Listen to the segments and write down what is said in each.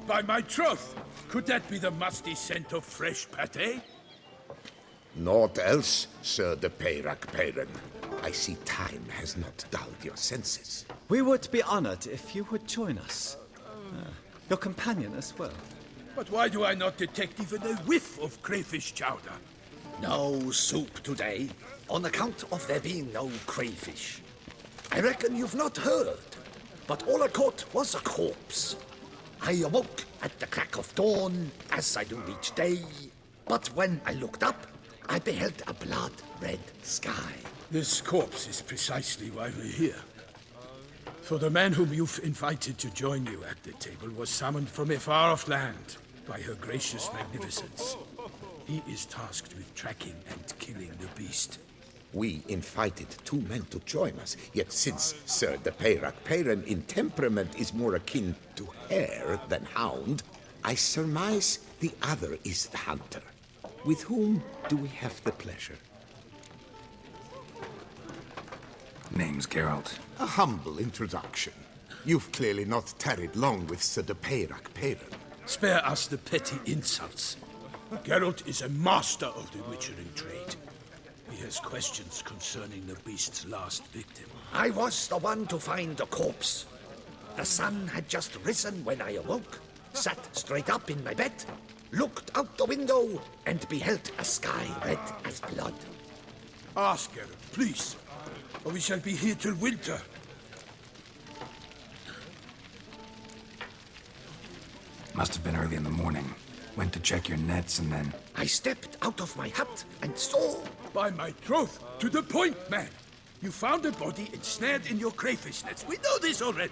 By my troth, could that be the musty scent of fresh pâté? Naught else, Sir de Peyrac Peyran. I see time has not dulled your senses. We would be honored if you would join us. Your companion as well. But why do I not detect even a whiff of crayfish chowder? No soup today, on account of there being no crayfish. I reckon you've not heard, but all I caught was a corpse. I awoke at the crack of dawn, as I do each day, but when I looked up, I beheld a blood-red sky. This corpse is precisely why we're here. For the man whom you've invited to join you at the table was summoned from a far-off land by her gracious magnificence. He is tasked with tracking and killing the beast. We invited 2 men to join us, yet since Sir de Peyrac Peyran in temperament is more akin to hare than hound, I surmise the other is the hunter. With whom do we have the pleasure? Name's Geralt. A humble introduction. You've clearly not tarried long with Sir de Peyrac Peyran. Spare us the petty insults. Geralt is a master of the witchering trade. He has questions concerning the beast's last victim. I was the one to find the corpse. The sun had just risen when I awoke, sat straight up in my bed, looked out the window, and beheld a sky red as blood. Ask Geralt, please, or we shall be here till winter. Must have been early in the morning. Went to check your nets and then... I stepped out of my hut and saw... By my troth, to the point, man. You found a body ensnared in your crayfish nets. We know this already.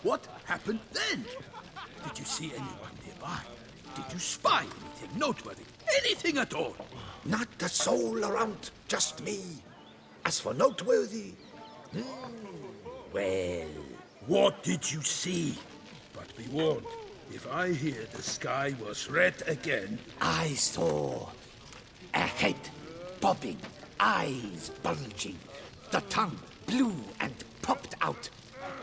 What happened then? Did you see anyone nearby? Did you spy anything noteworthy? Anything at all? Not a soul around, just me. As for noteworthy... well... What did you see? But be warned, if I hear the sky was red again... I saw a head bobbing, eyes bulging, the tongue blue and popped out.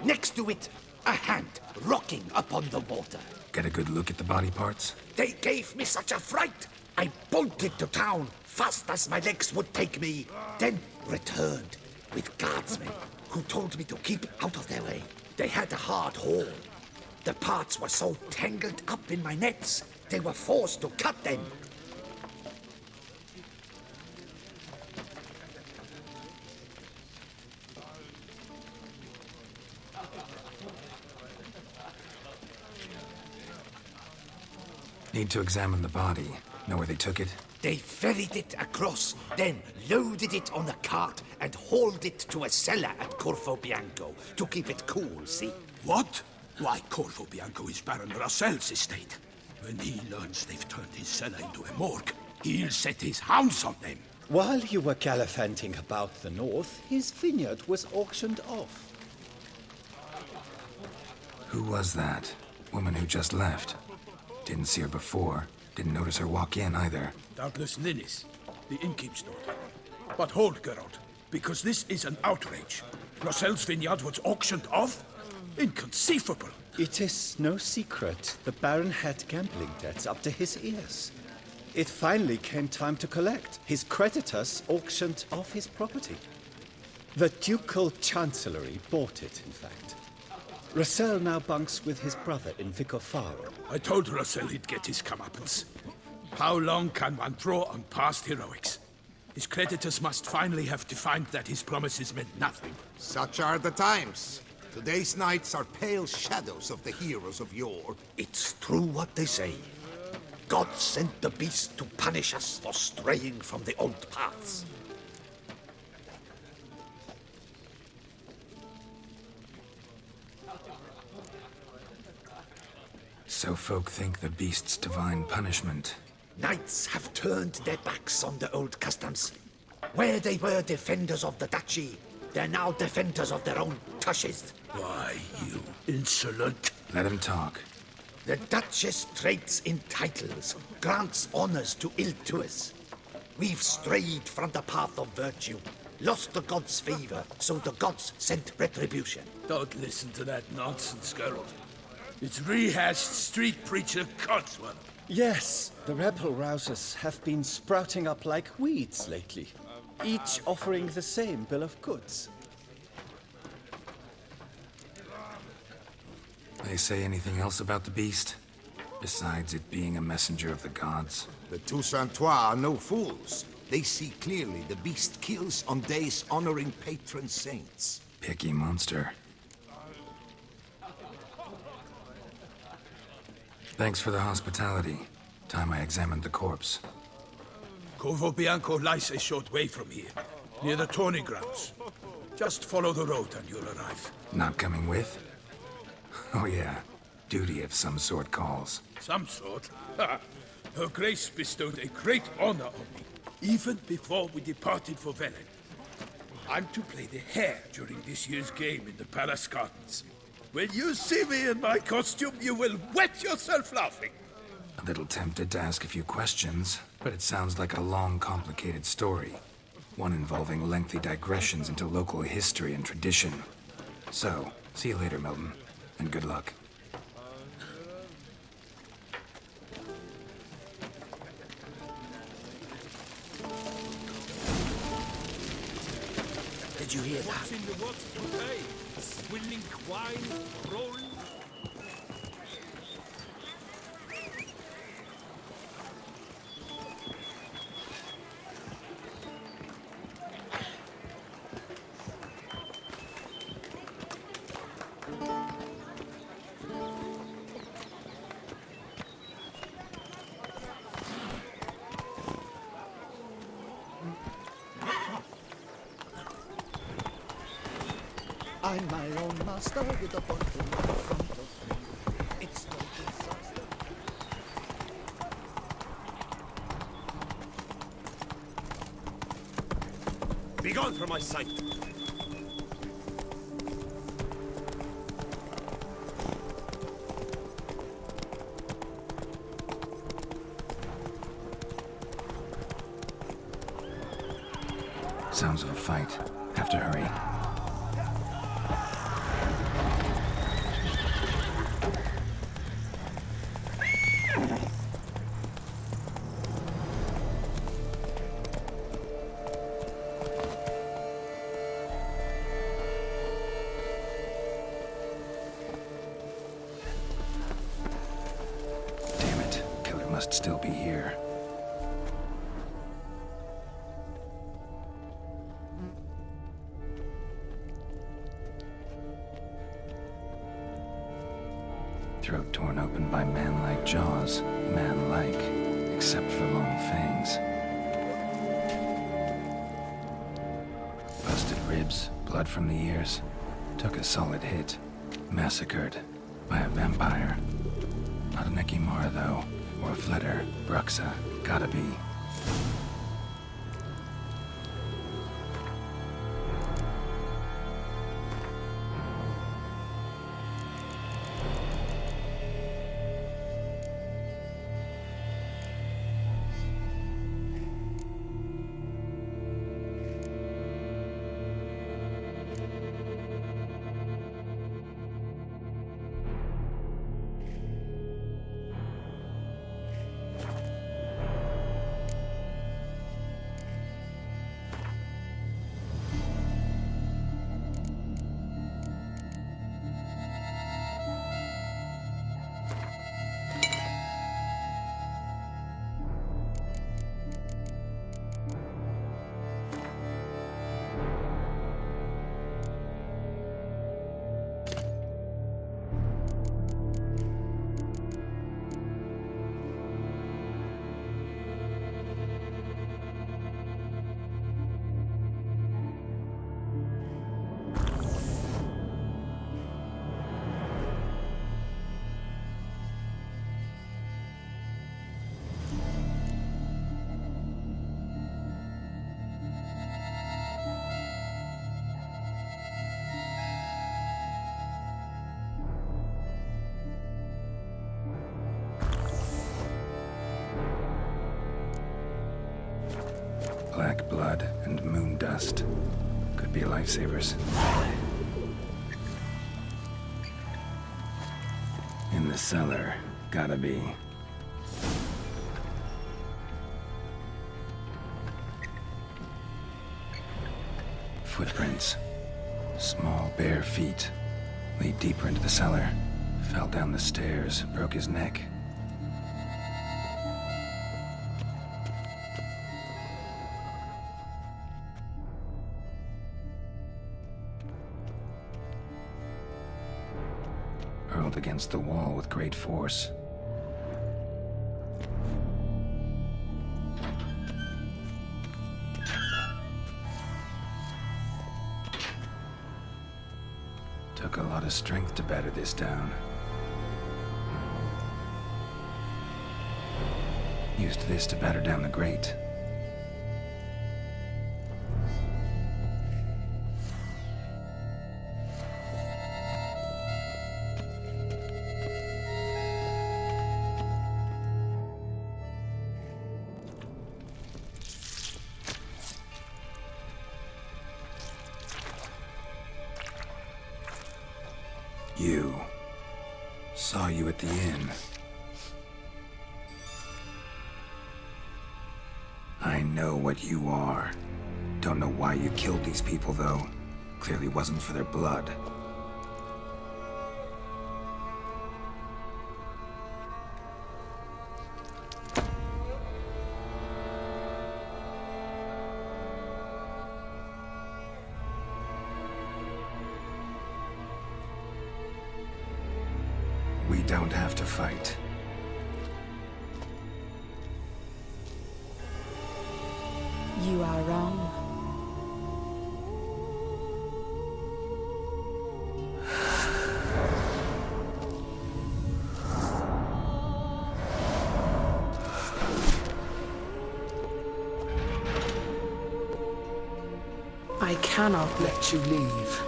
Next to it, a hand rocking upon the water. Get a good look at the body parts? They gave me such a fright. I bolted to town fast as my legs would take me, then returned with guardsmen who told me to keep out of their way. They had a hard haul. The parts were so tangled up in my nets, they were forced to cut them. Need to examine the body. Know where they took it? They ferried it across, then loaded it on a cart and hauled it to a cellar at Corvo Bianco to keep it cool, see? What? Why, Corvo Bianco is Baron Russell's estate. When he learns they've turned his cellar into a morgue, he'll set his hounds on them. While you were gallivanting about the north, his vineyard was auctioned off. Who was that? Woman who just left. Didn't see her before. Didn't notice her walk in either. Doubtless Linnis, the innkeep's daughter. But hold, Geralt, because this is an outrage. Russell's vineyard was auctioned off? Inconceivable! It is no secret the Baron had gambling debts up to his ears. It finally came time to collect. His creditors auctioned off his property. The Ducal Chancellery bought it, in fact. Russell now bunks with his brother in Vicofaro. I told Russell he'd get his comeuppance. How long can one draw on past heroics? His creditors must finally have defined that his promises meant nothing. Such are the times. Today's knights are pale shadows of the heroes of yore. It's true what they say. God sent the beast to punish us for straying from the old paths. So folk think the beast's divine punishment. Knights have turned their backs on the old customs. Where they were defenders of the duchy, they're now defenders of their own tushes. Why, you insolent... Let him talk. The Duchess trades in titles, grants honors to ill-doers. We've strayed from the path of virtue, lost the gods' favor, so the gods sent retribution. Don't listen to that nonsense, Geralt. It's rehashed street preacher Codswell. Yes, the rebel rousers have been sprouting up like weeds lately, each offering the same bill of goods. They say anything else about the beast? Besides it being a messenger of the gods? The Toussaintois are no fools. They see clearly the beast kills on days honoring patron saints. Picky monster. Thanks for the hospitality. Time I examined the corpse. Corvo Bianco lies a short way from here, near the tourney grounds. Just follow the road and you'll arrive. Not coming with? Oh yeah, duty of some sort calls. Some sort? Her Grace bestowed a great honor on me, even before we departed for Velen. I'm to play the hare during this year's game in the Palace Gardens. When you see me in my costume, you will wet yourself laughing. A little tempted to ask a few questions, but it sounds like a long, complicated story. One involving lengthy digressions into local history and tradition. So, see you later, Milton, and good luck. Did you hear that? What's in the works today? Swilling wine, rolling. I'm my own master with a bottle in front of me. It's no disaster. Begone from my sight! Sounds of a fight. Have to hurry. Damn it. Killer must still be here. Throat torn open by man-like jaws. Man-like, except for long fangs. Busted ribs, blood from the ears. Took a solid hit. Massacred by a vampire. Not an Ekimara, though. Or a Fletter. Bruxa. Gotta be. Black blood and moon dust. Could be lifesavers. In the cellar. Gotta be. Footprints. Small, bare feet. Lead deeper into the cellar. Fell down the stairs, broke his neck. Hurled against the wall with great force. Took a lot of strength to batter this down. Used this to batter down the grate. You. Saw you at the inn. I know what you are. Don't know why you killed these people, though. Clearly wasn't for their blood. We don't have to fight. You are wrong. I cannot let you leave.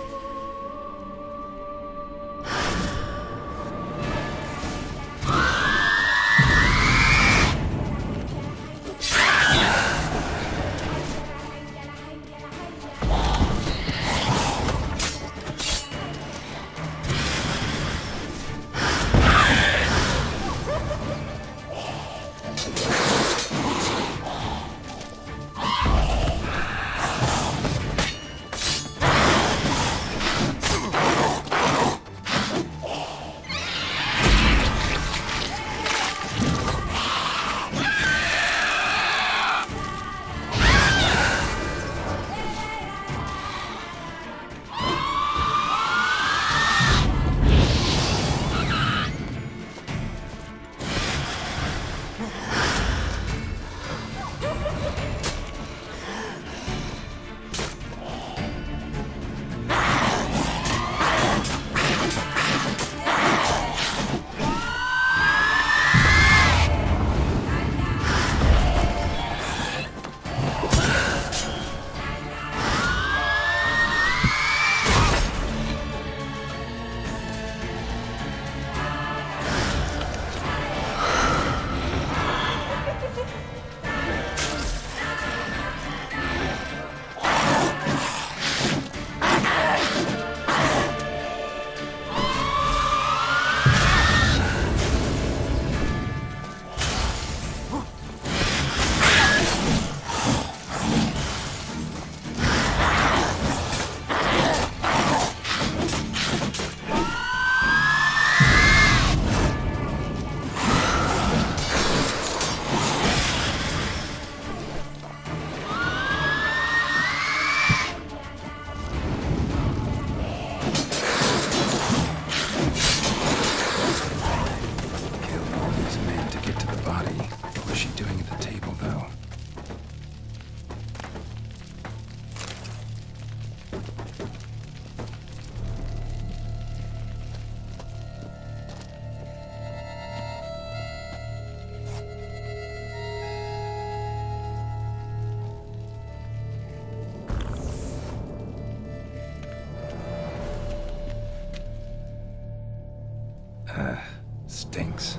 Stinks.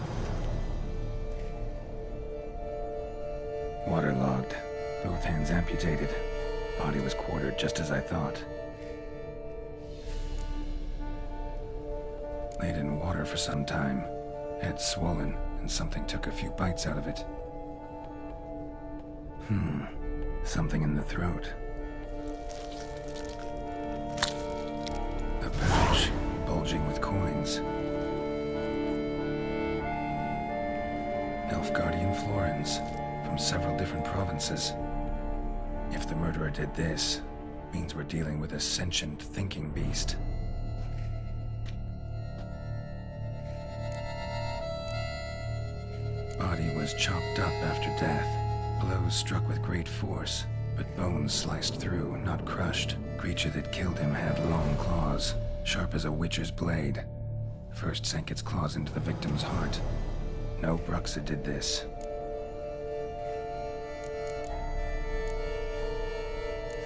Waterlogged. Both hands amputated. Body was quartered just as I thought. Laid in water for some time. Head swollen, and something took a few bites out of it. Something in the throat. A pouch, bulging with coins. Nilfgaardian florins, from several different provinces. If the murderer did this, means we're dealing with a sentient, thinking beast. Body was chopped up after death. Blows struck with great force, but bones sliced through, not crushed. Creature that killed him had long claws, sharp as a witcher's blade. First sank its claws into the victim's heart. No Bruxa did this.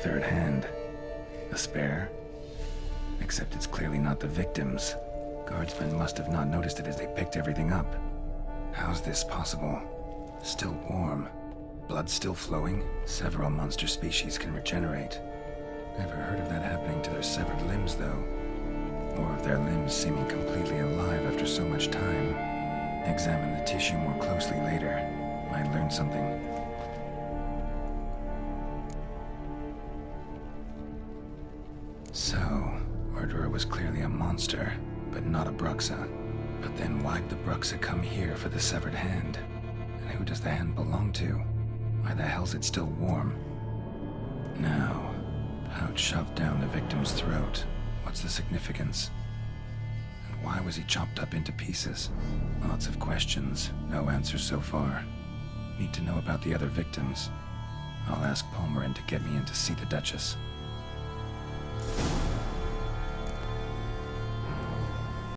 Third hand. A spare? Except it's clearly not the victim's. Guardsmen must have not noticed it as they picked everything up. How's this possible? Still warm. Blood still flowing? Several monster species can regenerate. Never heard of that happening to their severed limbs, though. Or of their limbs seeming completely alive after so much time. Examine the tissue more closely later. Might learn something. So, murderer was clearly a monster, but not a Bruxa. But then why'd the Bruxa come here for the severed hand? And who does the hand belong to? Why the hell's it still warm? Now, pouch shoved down the victim's throat. What's the significance? And why was he chopped up into pieces? Lots of questions, no answers so far. Need to know about the other victims. I'll ask Palmerin to get me in to see the Duchess.